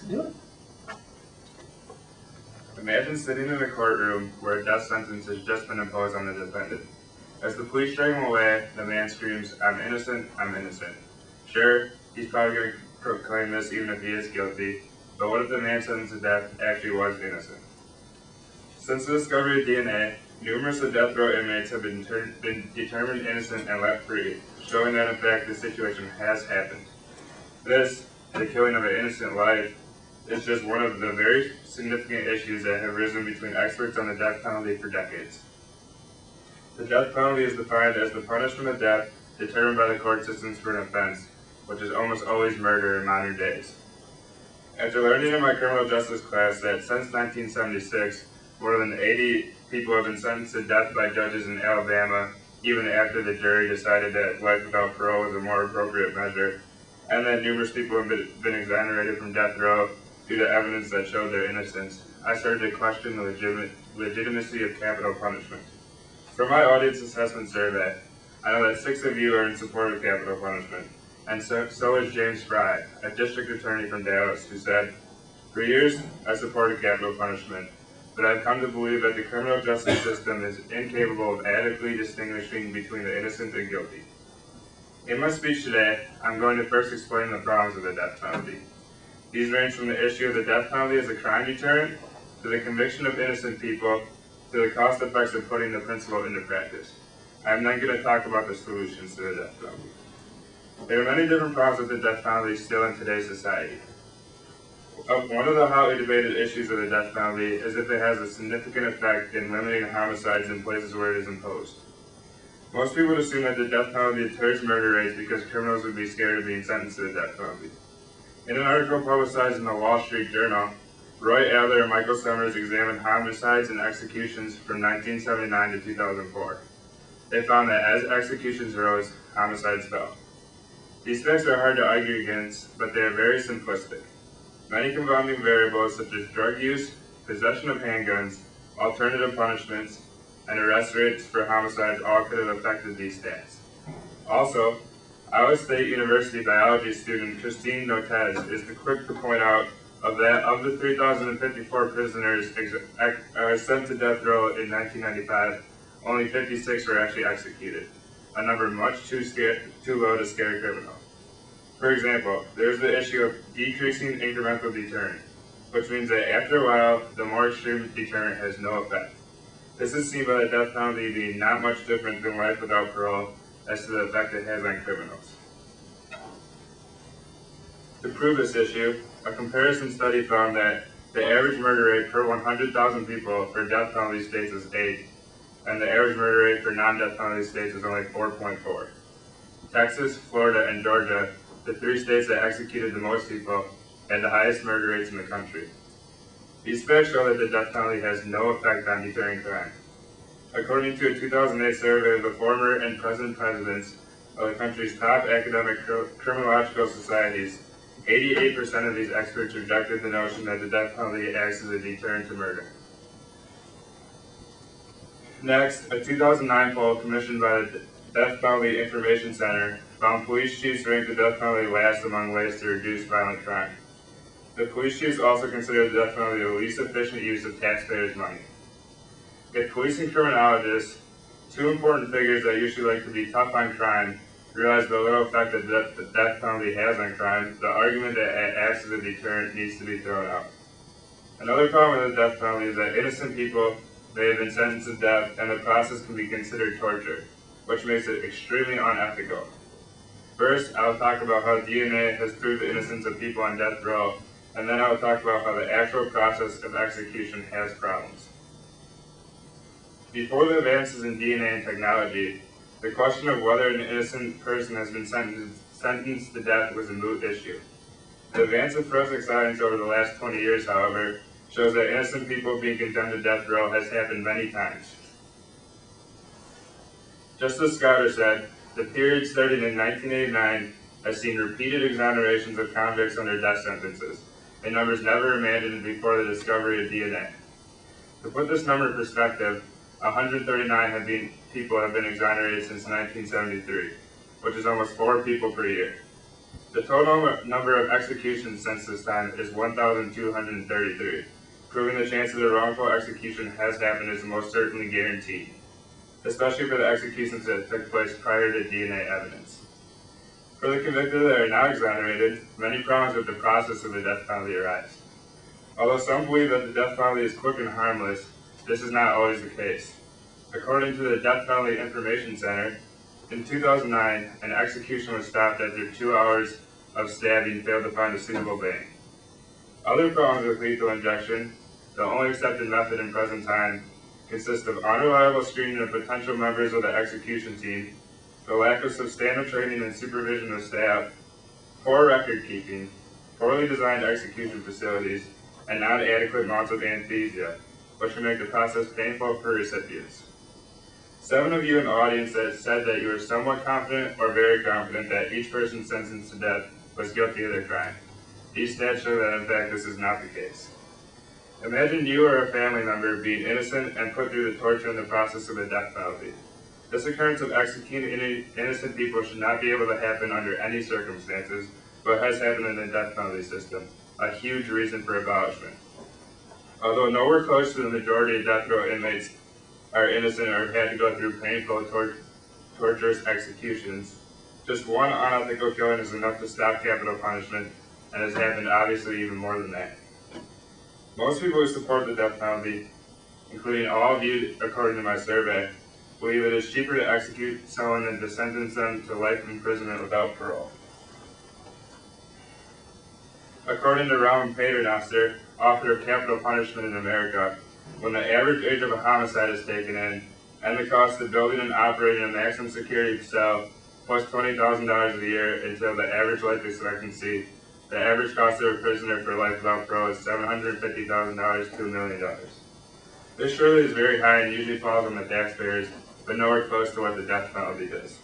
Do it. Imagine sitting in a courtroom where a death sentence has just been imposed on the defendant. As the police drag him away, the man screams, "I'm innocent, I'm innocent." Sure, he's probably going to proclaim this even if he is guilty, but what if the man sentenced to death actually was innocent? Since the discovery of DNA, numerous of death row inmates have been determined innocent and let free, showing that in fact this situation has happened. This, the killing of an innocent life, is just one of the very significant issues that have risen between experts on the death penalty for decades. The death penalty is defined as the punishment of death determined by the court systems for an offense, which is almost always murder in modern days. After learning in my criminal justice class that since 1976, more than 80 people have been sentenced to death by judges in Alabama, even after the jury decided that life without parole was a more appropriate measure, and that numerous people have been exonerated from death row due to evidence that showed their innocence, I started to question the legitimacy of capital punishment. From my audience assessment survey, I know that 6 of you are in support of capital punishment, and so is James Fry, a district attorney from Dallas, who said, "For years, I supported capital punishment, but I've come to believe that the criminal justice system is incapable of adequately distinguishing between the innocent and guilty." In my speech today, I'm going to first explain the problems of the death penalty. These range from the issue of the death penalty as a crime deterrent, to the conviction of innocent people, to the cost effects of putting the principle into practice. I'm then going to talk about the solutions to the death penalty. There are many different problems with the death penalty still in today's society. One of the hotly debated issues of the death penalty is if it has a significant effect in limiting homicides in places where it is imposed. Most people assume that the death penalty deters murder rates because criminals would be scared of being sentenced to the death penalty. In an article publicized in the Wall Street Journal, Roy Adler and Michael Summers examined homicides and executions from 1979 to 2004. They found that as executions rose, homicides fell. These facts are hard to argue against, but they are very simplistic. Many confounding variables such as drug use, possession of handguns, alternative punishments, and arrest rates for homicides all could have affected these stats. Also, Iowa State University biology student Christine Notez is quick to point out of the 3,054 prisoners sent to death row in 1995, only 56 were actually executed, a number much too low to scare criminals. For example, there's the issue of decreasing incremental deterrent, which means that after a while, the more extreme deterrent has no effect. This is seen by the death penalty being not much different than life without parole as to the effect it has on criminals. To prove this issue, a comparison study found that the average murder rate per 100,000 people for death penalty states is 8, and the average murder rate for non-death penalty states is only 4.4. Texas, Florida, and Georgia, the 3 states that executed the most people, had the highest murder rates in the country. These facts show that the death penalty has no effect on deterring crime. According to a 2008 survey of the former and present presidents of the country's top academic criminological societies, 88% of these experts rejected the notion that the death penalty acts as a deterrent to murder. Next, a 2009 poll commissioned by the Death Penalty Information Center found police chiefs ranked the death penalty last among ways to reduce violent crime. The police chiefs also consider the death penalty the least efficient use of taxpayers' money. If police and criminologists, 2 important figures that usually like to be tough on crime, realize the little effect that the death penalty has on crime, the argument that it acts as a deterrent needs to be thrown out. Another problem with the death penalty is that innocent people may have been sentenced to death and the process can be considered torture, which makes it extremely unethical. First, I will talk about how DNA has proved the innocence of people on death row, and then I will talk about how the actual process of execution has problems. Before the advances in DNA and technology, the question of whether an innocent person has been sentenced to death was a moot issue. The advance of forensic science over the last 20 years, however, shows that innocent people being condemned to death row has happened many times. Just as Scott said, the period starting in 1989 has seen repeated exonerations of convicts under death sentences, and numbers never imagined before the discovery of DNA. To put this number in perspective, 139 people have been exonerated since 1973, which is almost 4 people per year. The total number of executions since this time is 1,233, proving the chance that a wrongful execution has happened is most certainly guaranteed, especially for the executions that took place prior to DNA evidence. For the convicted that are not exonerated, many problems with the process of the death penalty arise. Although some believe that the death penalty is quick and harmless, this is not always the case. According to the Death Penalty Information Center, in 2009, an execution was stopped after 2 hours of stabbing failed to find a suitable vein. Other problems with lethal injection, the only accepted method in present time, consist of unreliable screening of potential members of the execution team, the lack of substantive training and supervision of staff, poor record keeping, poorly designed execution facilities, and not adequate amounts of anesthesia, which can make the process painful for recipients. 7 of you in the audience that said that you were somewhat confident or very confident that each person sentenced to death was guilty of their crime. These stats show that in fact this is not the case. Imagine you or a family member being innocent and put through the torture in the process of the death penalty. This occurrence of executing innocent people should not be able to happen under any circumstances, but has happened in the death penalty system, a huge reason for abolishment. Although nowhere close to the majority of death row inmates are innocent or have had to go through painful, torturous executions, just one unethical killing is enough to stop capital punishment, and has happened obviously even more than that. Most people who support the death penalty, including all of you according to my survey, believe it is cheaper to execute someone than to sentence them to life imprisonment without parole. According to Raman Paternoster, author of Capital Punishment in America, when the average age of a homicide is taken in, and the cost of building and operating a maximum security cell plus $20,000 a year until the average life expectancy, the average cost of a prisoner for life without parole is $750,000 to $1 million. This surely is very high and usually falls on the taxpayers, but nowhere close to what the death penalty does.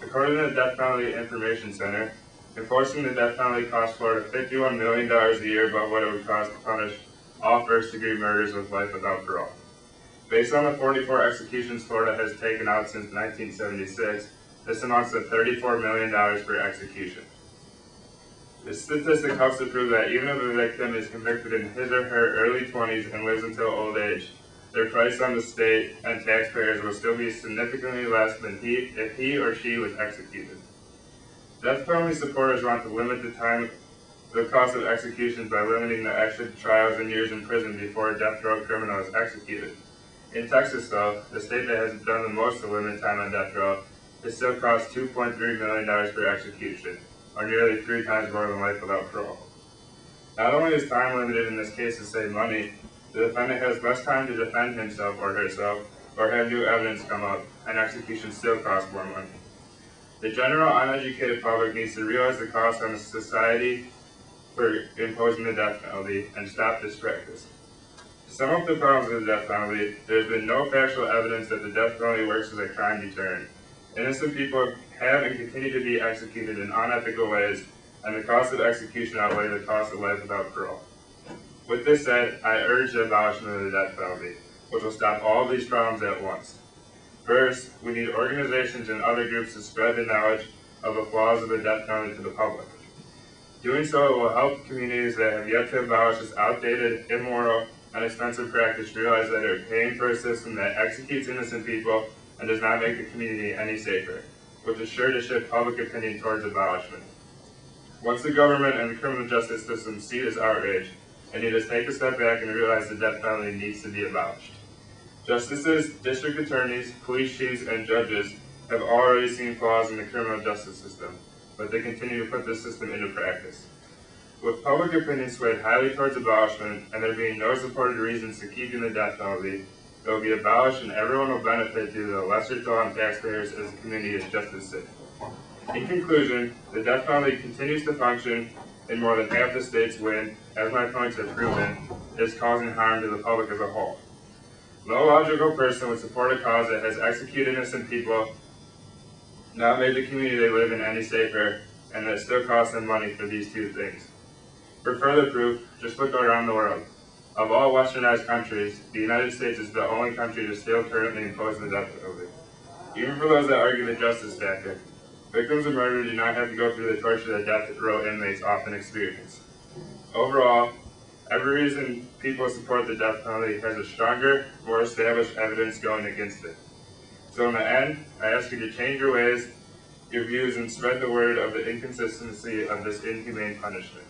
According to the Death Penalty Information Center, enforcing the death penalty costs Florida $51 million a year above what it would cost to punish all first-degree murders with life without parole. Based on the 44 executions Florida has taken out since 1976, this amounts to $34 million per execution. This statistic helps to prove that even if a victim is convicted in his or her early 20s and lives until old age, their price on the state and taxpayers will still be significantly less than if he or she was executed. Death penalty supporters want to limit the cost of executions by limiting the extra trials and years in prison before a death row criminal is executed. In Texas, though, the state that has done the most to limit time on death row, it still costs $2.3 million per execution, or nearly 3 times more than life without parole. Not only is time limited in this case to save money, the defendant has less time to defend himself or herself, or have new evidence come up, and execution still costs more money. The general uneducated public needs to realize the cost on society for imposing the death penalty and stop this practice. To sum up the problems of the death penalty, there has been no factual evidence that the death penalty works as a crime deterrent. Innocent people have and continue to be executed in unethical ways, and the cost of execution outweigh the cost of life without parole. With this said, I urge the abolishment of the death penalty, which will stop all of these problems at once. First, we need organizations and other groups to spread the knowledge of the flaws of the death penalty to the public. Doing so will help communities that have yet to abolish this outdated, immoral, and expensive practice realize that they're paying for a system that executes innocent people and does not make the community any safer, which is sure to shift public opinion towards abolishment. Once the government and the criminal justice system see this outrage, they need to take a step back and realize the death penalty needs to be abolished. Justices, district attorneys, police chiefs, and judges have already seen flaws in the criminal justice system, but they continue to put this system into practice. With public opinion swayed highly towards abolishment, and there being no supported reasons to keeping the death penalty, it will be abolished and everyone will benefit due to the lesser toll on taxpayers as the community is just as safe. In conclusion, the death penalty continues to function in more than half the states when, as my points have proven, it is causing harm to the public as a whole. No logical person would support a cause that has executed innocent people, not made the community they live in any safer, and that still costs them money for these two things. For further proof, just look around the world. Of all westernized countries, the United States is the only country to still currently impose the death penalty. Even for those that argue the justice factor, Victims of murder do not have to go through the torture that death row inmates often experience. Overall, every reason people support the death penalty has a stronger, more established evidence going against it. So in the end, I ask you to change your ways, your views, and spread the word of the inconsistency of this inhumane punishment.